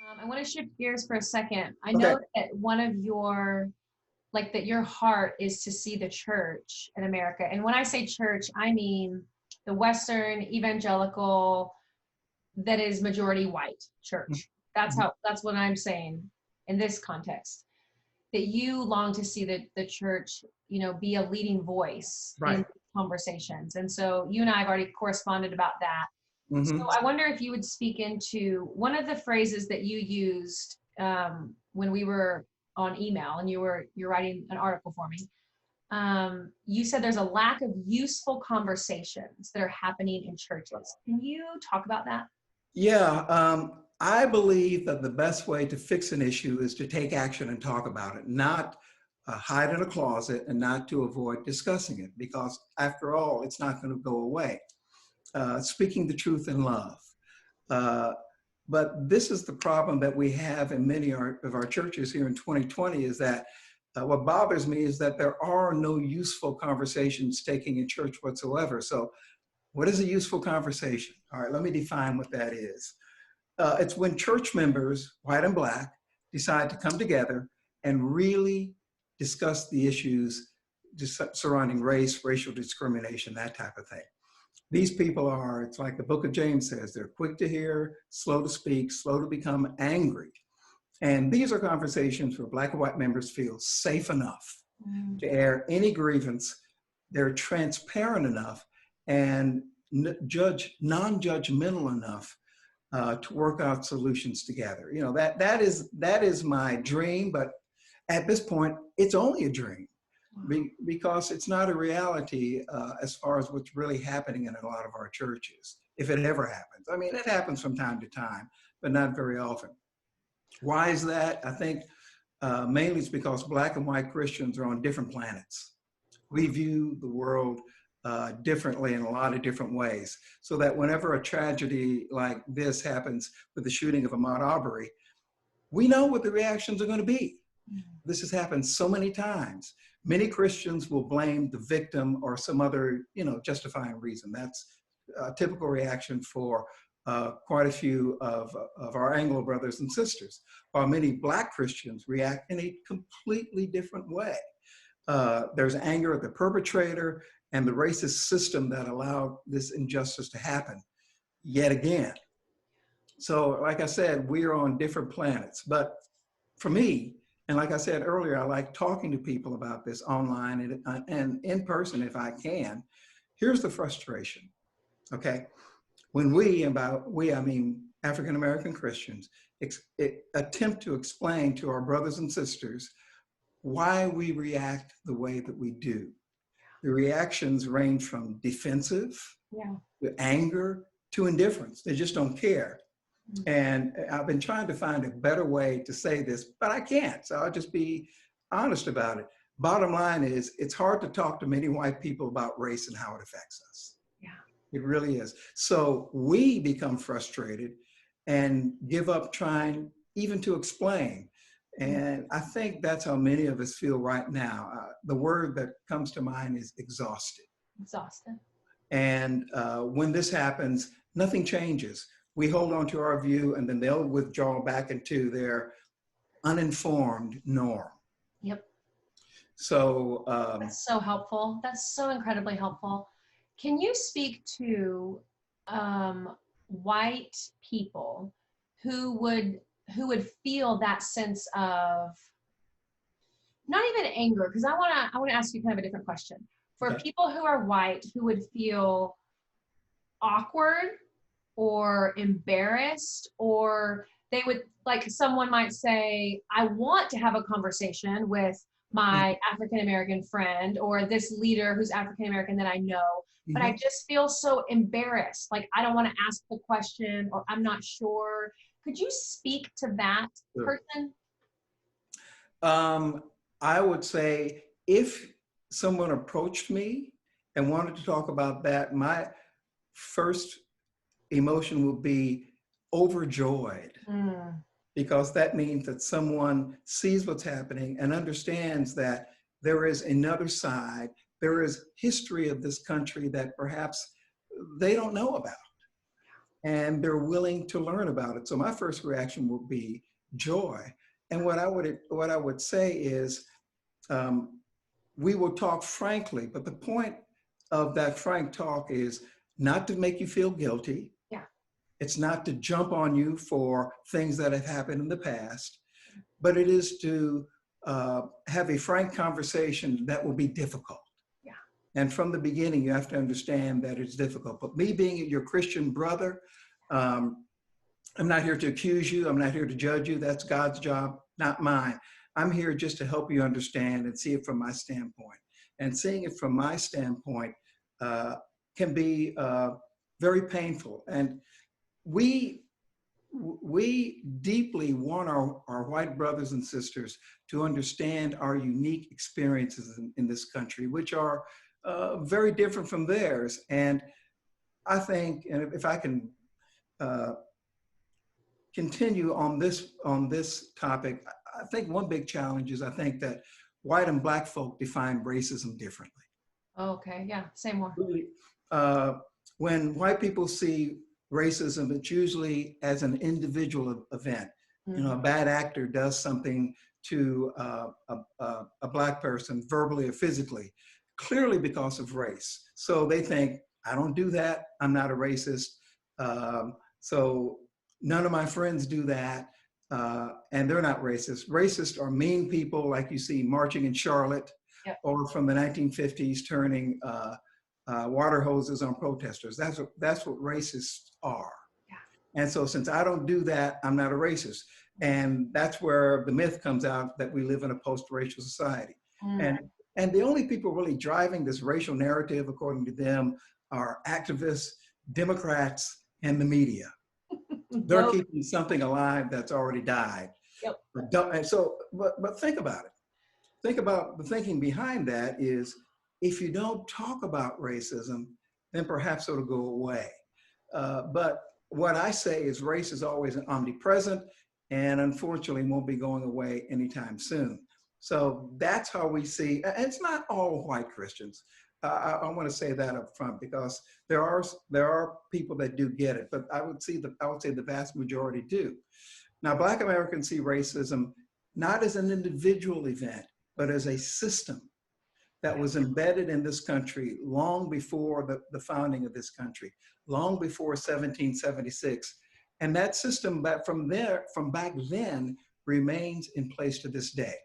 I want to shift gears for a second. I Okay. know that one of your, like, that your heart is to see the church in America. And when I say church, I mean the Western evangelical that is majority white church. Mhm. That's what I'm saying in this context. That you long to see the church, be a leading voice in Right. conversations. And so you and I have already corresponded about that. So Hmm. I wonder if you would speak into one of the phrases that you used when we were on email and you're writing an article for me. You said there's a lack of useful conversations that are happening in churches. Can you talk about that? Yeah. I believe that the best way to fix an issue is to take action and talk about it, not hide in a closet and not to avoid discussing it, because after all, it's not going to go away. Speaking the truth in love. Uh, but this is the problem that we have in many of our churches here in 2020 is that what bothers me is that there are no useful conversations taking in church whatsoever. So what is a useful conversation? All right, let me define what that is. It's when church members, white and black, decide to come together and really discuss the issues surrounding race, racial discrimination, that type of thing. These people are, it's like the book of James says, they're quick to hear, slow to speak, slow to become angry. And these are conversations where black and white members feel safe enough Mm. to air any grievance. They're transparent enough and non-judgmental enough to work out solutions together. That is my dream, but at this point, it's only a dream because it's not a reality as far as what's really happening in a lot of our churches, if it ever happens. I mean, it happens from time to time, but not very often. Why is that? I think mainly it's because black and white Christians are on different planets. We view the world differently in a lot of different ways. So that whenever a tragedy like this happens with the shooting of Ahmaud Arbery, we know what the reactions are going to be. This has happened so many times. Many Christians will blame the victim or some other, justifying reason. That's a typical reaction for quite a few of our Anglo brothers and sisters, while many Black Christians react in a completely different way. There's anger at the perpetrator and the racist system that allowed this injustice to happen yet again. So, like I said, we are on different planets. But for me, and like I said earlier, I like talking to people about this online and in person if I can. Here's the frustration, okay? When I mean African American Christians, attempt to explain to our brothers and sisters why we react the way that we do. The reactions range from defensive Yeah. to anger to indifference. They just don't care. And I've been trying to find a better way to say this, but I can't. So I'll just be honest about it. Bottom line is, it's hard to talk to many white people about race and how it affects us. Yeah. It really is. So we become frustrated and give up trying even to explain. And I think that's how many of us feel right now. The word that comes to mind is exhausted. Exhausted. And when this happens, nothing changes. We hold on to our view and then they'll withdraw back into their uninformed norm. Yep. So, That's so helpful. That's so incredibly helpful. Can you speak to white people who would feel that sense of not even anger? Because I want to ask you kind of a different question. For okay. people who are white who would feel awkward or embarrassed, or they would, like, someone might say, I want to have a conversation with my African American friend or this leader who's African American that I know, but I Mm-hmm. just feel so embarrassed. Like, I don't want to ask the question, or I'm not sure. Could you speak to that Sure. person? Um, I would say if someone approached me and wanted to talk about that, my first emotion would be overjoyed Mm, because that means that someone sees what's happening and understands that there is another side, there is history of this country that perhaps they don't know about. and they're willing to learn about it. So my first reaction would be joy. And what I would say is, we will talk frankly, but the point of that frank talk is not to make you feel guilty. Yeah. It's not to jump on you for things that have happened in the past, but it is to have a frank conversation that will be difficult. Yeah. And from the beginning, you have to understand that it's difficult. But me being your Christian brother, I'm not here to accuse you. I'm not here to judge you. That's God's job, not mine. I'm here just to help you understand and see it from my standpoint. And seeing it from my standpoint can be very painful. And we deeply want our white brothers and sisters to understand our unique experiences in this country, which are very different from theirs. And I think, and if I can continue on this topic, I think one big challenge is I think that white and black folk define racism differently. Okay, yeah, say more. Really, when white people see racism, it's usually as an individual event. You know, a bad actor does something to a black person, verbally or physically, clearly because of race. So they think, I don't do that. I'm not a racist. So none of my friends do that. And they're not racist. Racists are mean people like you see marching in Charlotte, yep, or from the 1950s turning water hoses on protesters. That's what racists are. Yeah. And so since I don't do that, I'm not a racist. And that's where the myth comes out that we live in a post-racial society. And the only people really driving this racial narrative, according to them, are activists, Democrats, and the media. They're keeping something alive that's already died. Yep. But think about it. Think about the thinking behind that is, if you don't talk about racism, then perhaps it'll go away. But what I say is race is always omnipresent and unfortunately won't be going away anytime soon. So that's how we see, and it's not all white Christians. I want to say that up front, because there are people that do get it, but I would say the vast majority do. Now, Black Americans see racism not as an individual event, but as a system that was embedded in this country long before the founding of this country, long before 1776. And that system from back then remains in place to this day.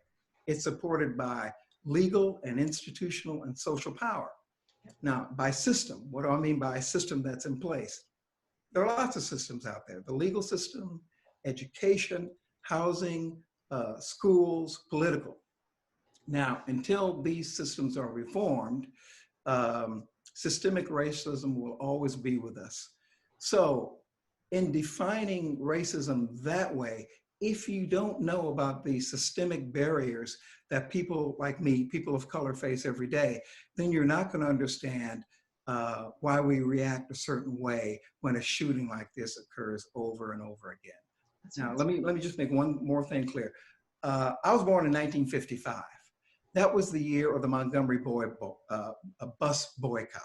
It's supported by legal and institutional and social power. Now, by system, what do I mean by a system that's in place? There are lots of systems out there: the legal system, education, housing, schools, political. Now, until these systems are reformed, systemic racism will always be with us. So in defining racism that way, if you don't know about the systemic barriers that people like me, people of color, face every day, then you're not going to understand why we react a certain way when a shooting like this occurs over and over again. Now, let me just make one more thing clear. I was born in 1955. That was the year of the Montgomery bus boycott.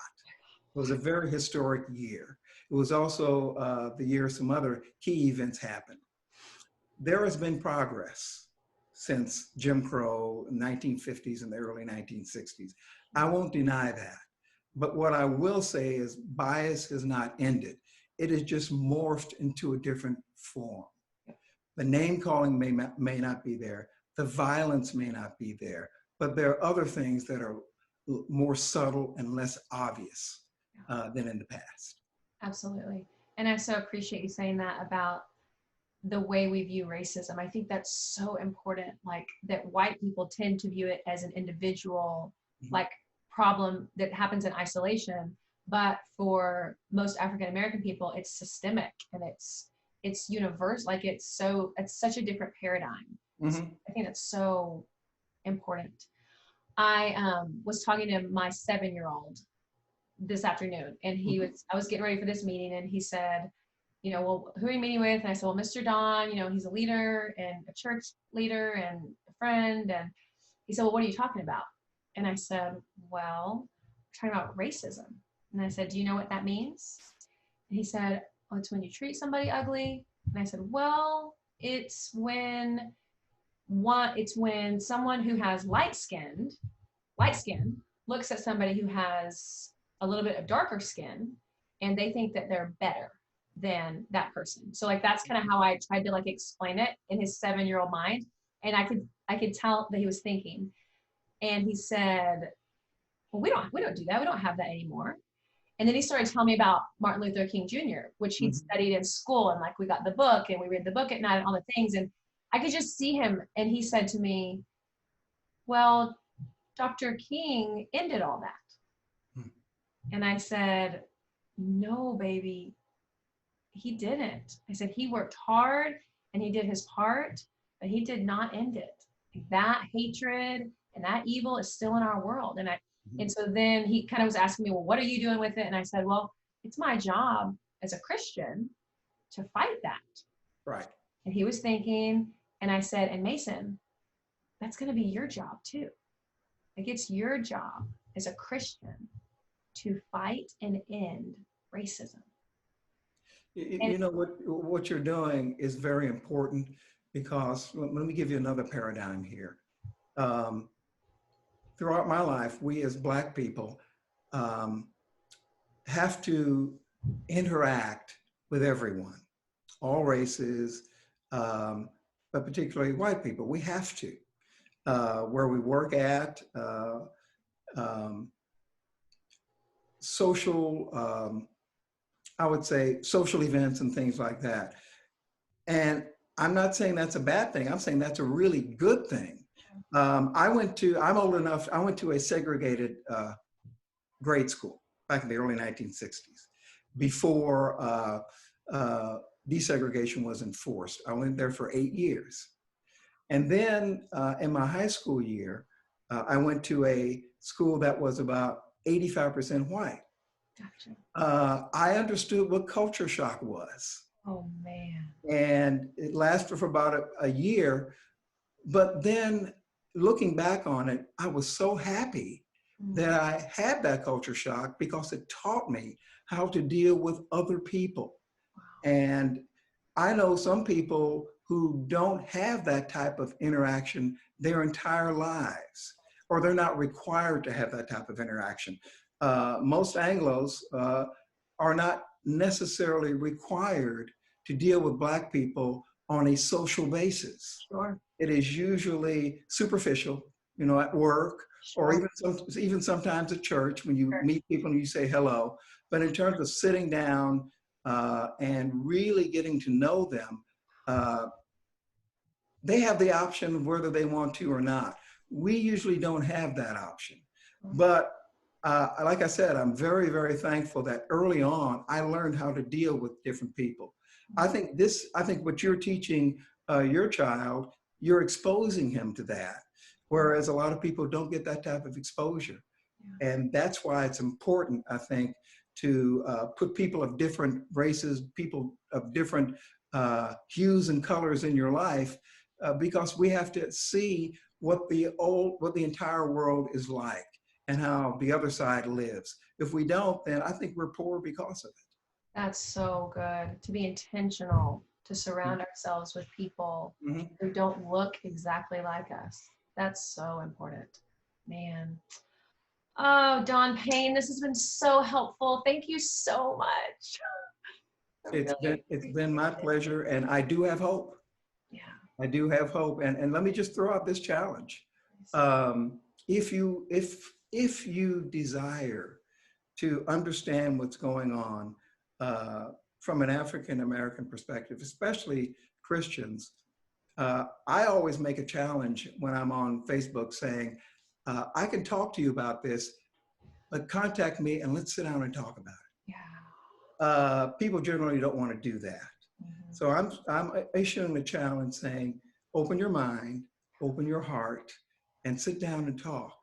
It was a very historic year. It was also the year some other key events happened. There has been progress since Jim Crow, 1950s and the early 1960s. I won't deny that. But what I will say is bias has not ended. It has just morphed into a different form. The name calling may not be there. The violence may not be there. But there are other things that are more subtle and less obvious than in the past. Absolutely. And I so appreciate you saying that about the way we view racism. I think that's so important, like that white people tend to view it as an individual, like problem that happens in isolation. But for most African American people, it's systemic and it's universal. Like it's such a different paradigm. So I think that's so important. I was talking to my 7-year-old this afternoon, and I was getting ready for this meeting, and he said, you know, well, who are you meeting with? And I said, well, Mr. Don, you know, he's a leader and a church leader and a friend. And he said, well, what are you talking about? And I said, well, we're talking about racism. And I said, do you know what that means? And he said, oh, it's when you treat somebody ugly. And I said, well, it's when someone who has light skin looks at somebody who has a little bit of darker skin and they think that they're better than that person. So like that's kind of how I tried to like explain it in his 7-year-old mind. And I could tell that he was thinking. And he said, well, we don't do that. We don't have that anymore. And then he started telling me about Martin Luther King Jr., which he'd studied in school. And like we got the book and we read the book at night and all the things. And I could just see him. And he said to me, well, Dr. King ended all that. Hmm. And I said, no, baby, he didn't. I said, he worked hard and he did his part, but he did not end it. That hatred and that evil is still in our world. And so then he kind of was asking me, well, what are you doing with it? And I said, well, it's my job as a Christian to fight that. Right. And he was thinking, and I said, and Mason, that's going to be your job too. Like it's your job as a Christian to fight and end racism. You know what you're doing is very important because let me give you another paradigm here. Throughout my life, we as Black people have to interact with everyone, all races, but particularly white people. We have to. Where we work at, social, I would say social events and things like that. And I'm not saying that's a bad thing. I'm saying that's a really good thing. I'm old enough, I went to a segregated grade school back in the early 1960s before desegregation was enforced. I went there for 8 years. And then in my high school year, I went to a school that was about 85% white. Gotcha. I understood what culture shock was. Oh, man. And it lasted for about a year. But then looking back on it, I was so happy that I had that culture shock because it taught me how to deal with other people. Wow. And I know some people who don't have that type of interaction their entire lives, or they're not required to have that type of interaction. Most Anglos are not necessarily required to deal with Black people on a social basis. Sure. It is usually superficial, you know, at work, Sure. or even sometimes at church when you meet people and you say hello. But in terms of sitting down and really getting to know them, they have the option of whether they want to or not. We usually don't have that option. But like I said, I'm very, very thankful that early on, I learned how to deal with different people. I think what you're teaching your child, you're exposing him to that. Whereas a lot of people don't get that type of exposure. Yeah. And that's why it's important, I think, to put people of different races, people of different hues and colors in your life, because we have to see what the entire world is like and how the other side lives. If we don't, then I think we're poor because of it. That's so good, to be intentional, to surround ourselves with people who don't look exactly like us. That's so important, man. Oh, Don Payne, this has been so helpful. Thank you so much. It's been my pleasure, and I do have hope. Yeah. I do have hope, and let me just throw out this challenge. If you desire to understand what's going on from an African American perspective, especially Christians, I always make a challenge when I'm on Facebook saying, I can talk to you about this, but contact me and let's sit down and talk about it. Yeah. People generally don't want to do that. So I'm issuing a challenge saying, open your mind, open your heart, and sit down and talk.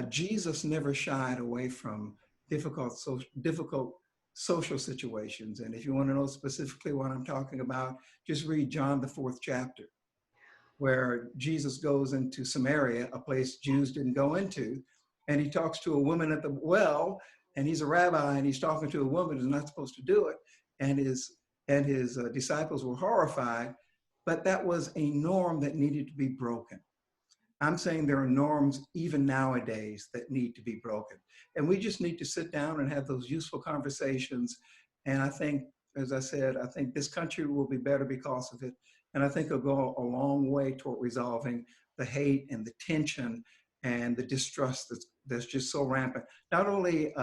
Jesus never shied away from difficult social situations. And if you want to know specifically what I'm talking about, just read John, the 4th chapter, where Jesus goes into Samaria, a place Jews didn't go into, and he talks to a woman at the well, and he's a rabbi, and he's talking to a woman who's not supposed to do it. and his disciples were horrified, but that was a norm that needed to be broken. I'm saying there are norms even nowadays that need to be broken. And we just need to sit down and have those useful conversations. And I think, as I said, I think this country will be better because of it. And I think it'll go a long way toward resolving the hate and the tension and the distrust that's just so rampant, not only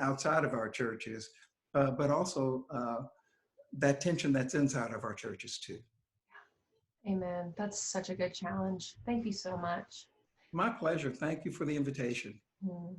outside of our churches, but also that tension that's inside of our churches too. Amen. That's such a good challenge. Thank you so much. My pleasure. Thank you for the invitation. Mm.